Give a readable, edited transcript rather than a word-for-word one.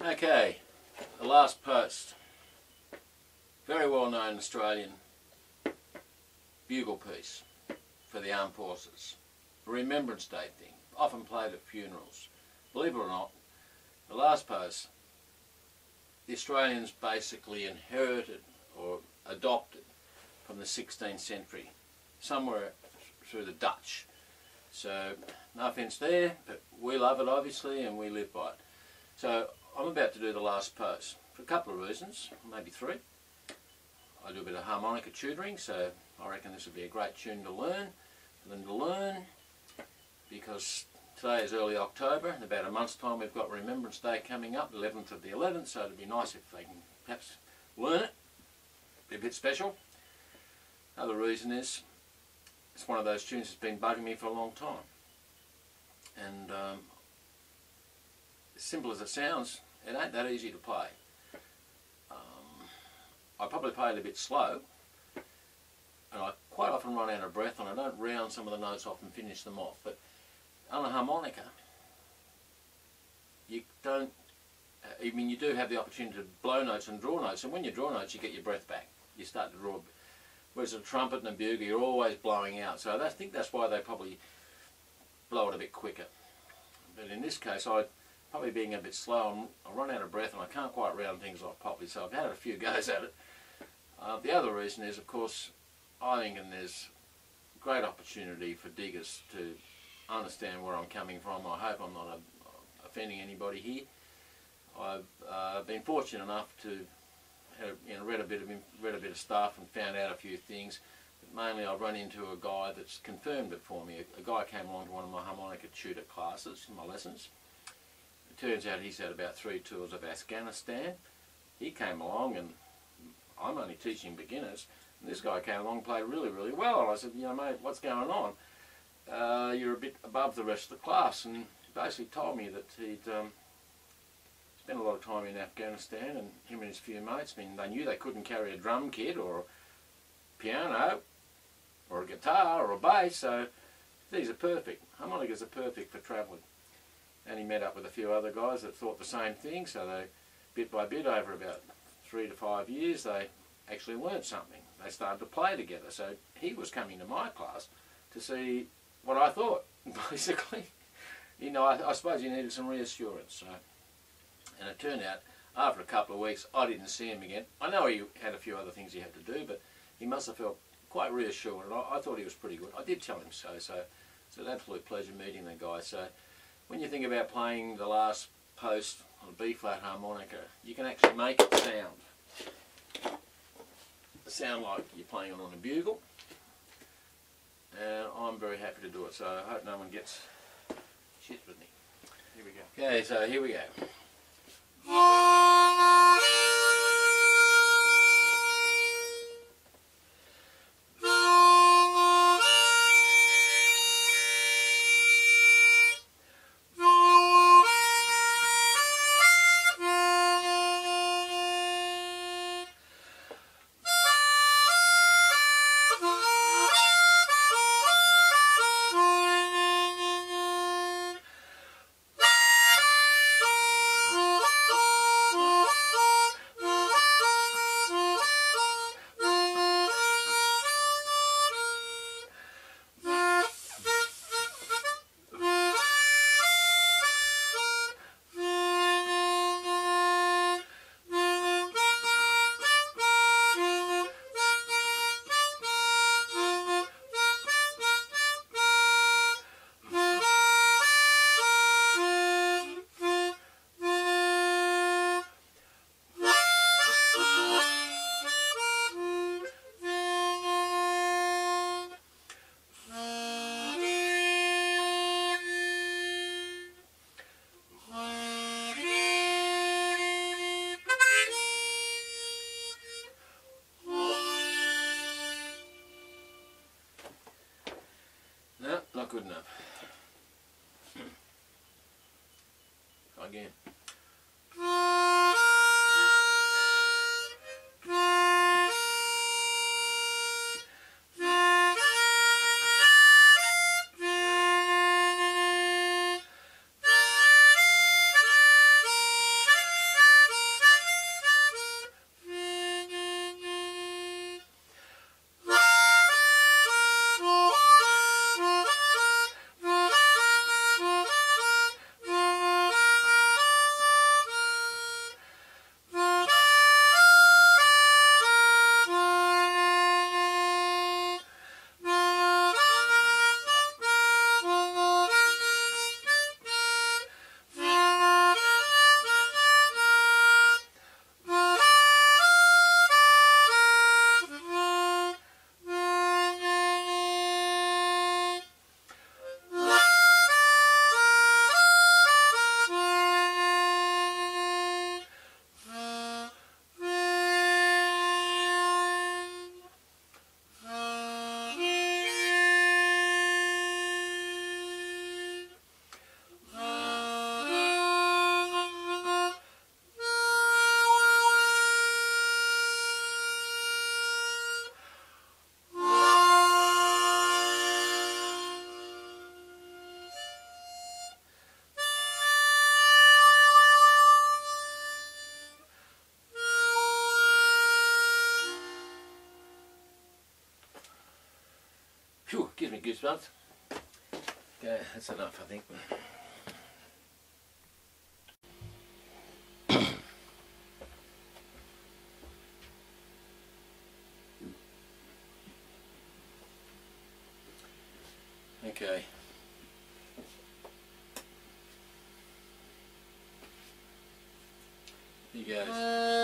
Okay, the last post. Very well known Australian bugle piece for the armed forces. A Remembrance Day thing, often played at funerals. Believe it or not, the last post, the Australians basically inherited or adopted from the 16th century, somewhere through the Dutch. So, no offence there, but we love it obviously and we live by it. So, I'm about to do the last post for a couple of reasons, maybe three. I do a bit of harmonica tutoring, so I reckon this would be a great tune to learn, for them to learn, because today is early October, in about a month's time we've got Remembrance Day coming up, the 11th of the 11th, so it'd be nice if they can perhaps learn it, be a bit special. Another reason is, it's one of those tunes that's been bugging me for a long time. And as simple as it sounds, it ain't that easy to play. I probably play it a bit slow, and I quite often run out of breath, and I don't round some of the notes off and finish them off. But on a harmonica, you don't, I mean, you do have the opportunity to blow notes and draw notes, and when you draw notes you get your breath back. You start to draw, whereas a trumpet and a bugle you're always blowing out, so I think that's why they probably blow it a bit quicker. But in this case, probably being a bit slow, I run out of breath and I can't quite round things off properly, so I've had a few goes at it. The other reason is, of course, I think there's great opportunity for diggers to understand where I'm coming from. I hope I'm not offending anybody here. I've been fortunate enough to have read a bit of stuff and found out a few things. But mainly I've run into a guy that's confirmed it for me. A guy came along to one of my harmonica tutor classes, my lessons. It turns out he's had about 3 tours of Afghanistan. He came along, and I'm only teaching beginners, and this guy came along and played really, really well. And I said, you know, mate, what's going on? You're a bit above the rest of the class. And he basically told me that he'd spent a lot of time in Afghanistan, and him and his few mates, I mean, they knew they couldn't carry a drum kit or a piano or a guitar or a bass, so these are perfect. Harmonicas are perfect for travelling. And he met up with a few other guys that thought the same thing, so they, bit by bit, over about 3 to 5 years, they actually learnt something. They started to play together, so he was coming to my class to see what I thought, basically. You know, I suppose he needed some reassurance. So. And it turned out, after a couple of weeks, I didn't see him again. I know he had a few other things he had to do, but he must have felt quite reassured, and I thought he was pretty good. I did tell him so, so it's an absolute pleasure meeting the guy. So when you think about playing the last post on a B-flat harmonica, you can actually make it sound like you're playing it on a bugle, and I'm very happy to do it, so I hope no one gets shit with me. Here we go. Okay, so here we go. No, not good enough. Again. Phew, gives me goosebumps. Okay, that's enough, I think. Okay. Here goes.